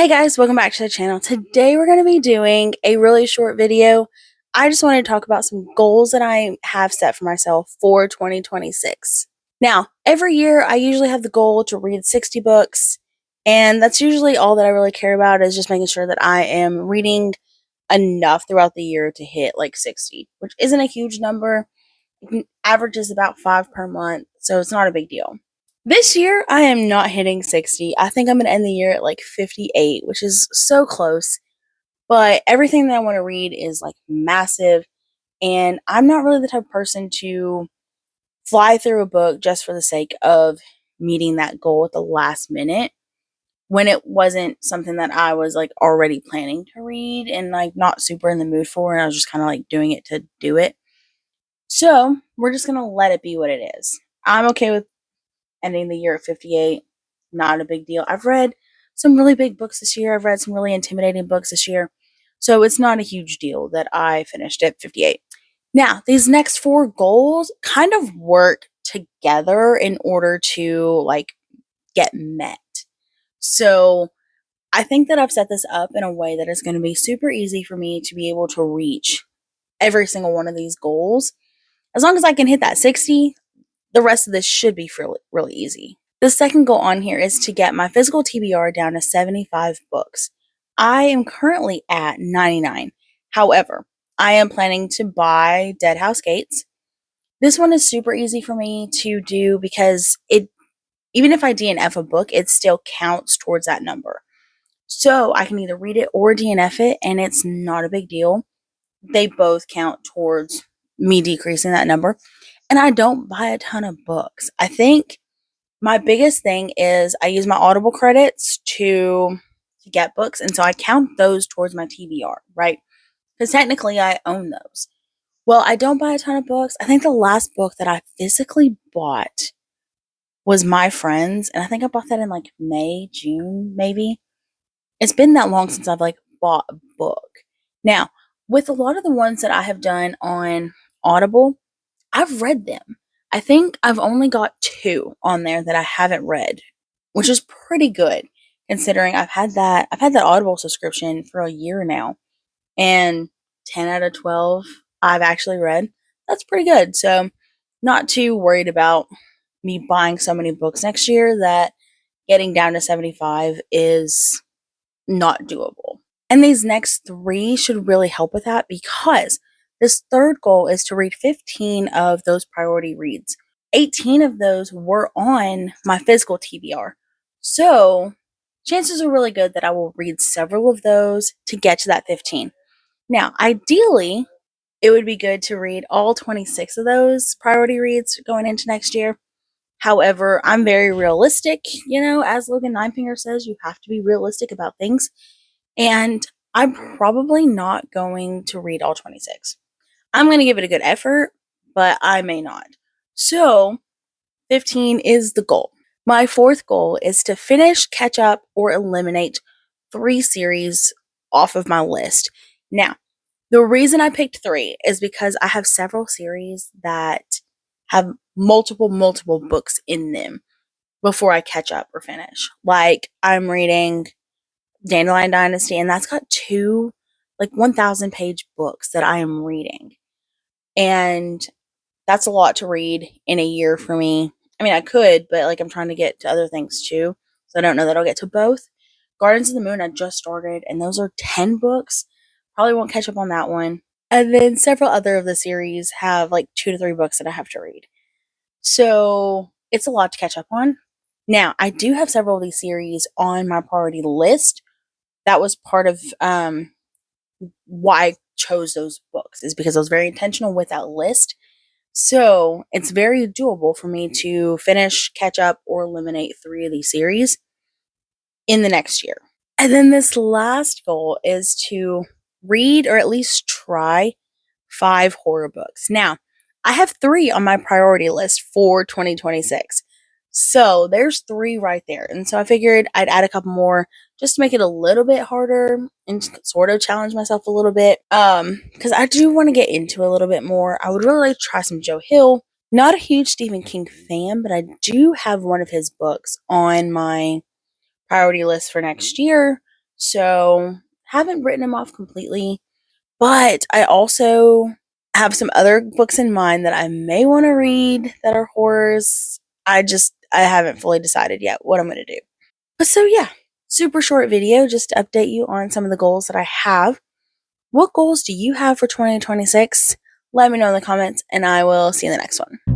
Hey guys, welcome back to the channel. Today we're going to be doing a really short video. I just wanted to talk about some goals that I have set for myself for 2026. Now, every year I usually have the goal to read 60 books, and that's usually all that I really care about is just making sure that I am reading enough throughout the year to hit like 60, which isn't a huge number. Average is about 5 per month, so it's not a big deal. This year, I am not hitting 60. I think I'm going to end the year at like 58, which is so close. But everything that I want to read is like massive. And I'm not really the type of person to fly through a book just for the sake of meeting that goal at the last minute when it wasn't something that I was like already planning to read and like not super in the mood for. And I was just kind of like doing it to do it. So we're just going to let it be what it is. I'm okay with ending the year at 58, not a big deal. I've read some really big books this year. I've read some really intimidating books this year. So it's not a huge deal that I finished at 58. Now, these next 4 goals kind of work together in order to like get met. So I think that I've set this up in a way that is going to be super easy for me to be able to reach every single one of these goals. As long as I can hit that 60, the rest of this should be really easy. The second goal on here is to get my physical TBR down to 75 books. I am currently at 99. However, I am planning to buy Dead House Gates. This one is super easy for me to do because even if I DNF a book, it still counts towards that number. So I can either read it or DNF it, and it's not a big deal. They both count towards me decreasing that number. And I don't buy a ton of books. I think my biggest thing is I use my Audible credits to get books, and so I count those towards my TBR, right? Because technically I own those. Well, I don't buy a ton of books. I think the last book that I physically bought was My Friends, and I think I bought that in like May, June, maybe. It's been that long since I've like bought a book. Now, with a lot of the ones that I have done on Audible, I've read them. I think I've only got 2 on there that I haven't read, which is pretty good considering I've had that Audible subscription for a year now, and 10 out of 12 I've actually read. That's pretty good. So, not too worried about me buying so many books next year that getting down to 75 is not doable. And these next 3 should really help with that because this third goal is to read 15 of those priority reads. 18 of those were on my physical TBR. So, chances are really good that I will read several of those to get to that 15. Now, ideally, it would be good to read all 26 of those priority reads going into next year. However, I'm very realistic. As Logan Ninefinger says, you have to be realistic about things. And I'm probably not going to read all 26. I'm going to give it a good effort, but I may not. So, 15 is the goal. My 4th goal is to finish, catch up, or eliminate 3 series off of my list. Now, the reason I picked 3 is because I have several series that have multiple books in them before I catch up or finish. Like, I'm reading Dandelion Dynasty, and that's got 2 like 1,000-page books that I am reading. And that's a lot to read in a year for me. I mean, I could, but like I'm trying to get to other things too. So I don't know that I'll get to both. Gardens of the Moon I just started, and those are 10 books. Probably won't catch up on that one. And then several other of the series have like 2 to 3 books that I have to read. So it's a lot to catch up on. Now, I do have several of these series on my priority list. That was part of why I chose those books, is because I was very intentional with that list. So it's very doable for me to finish, catch up, or eliminate 3 of these series in the next year. And then this last goal is to read or at least try 5 horror books. Now, I have 3 on my priority list for 2026. So there's 3 right there. And so I figured I'd add a couple more just to make it a little bit harder and sort of challenge myself a little bit. Because I do want to get into a little bit more. I would really like to try some Joe Hill. Not a huge Stephen King fan, but I do have one of his books on my priority list for next year. So haven't written them off completely, but I also have some other books in mind that I may want to read that are horrors. I haven't fully decided yet what I'm going to do. But so yeah, super short video just to update you on some of the goals that I have. What goals do you have for 2026? Let me know in the comments, and I will see you in the next one.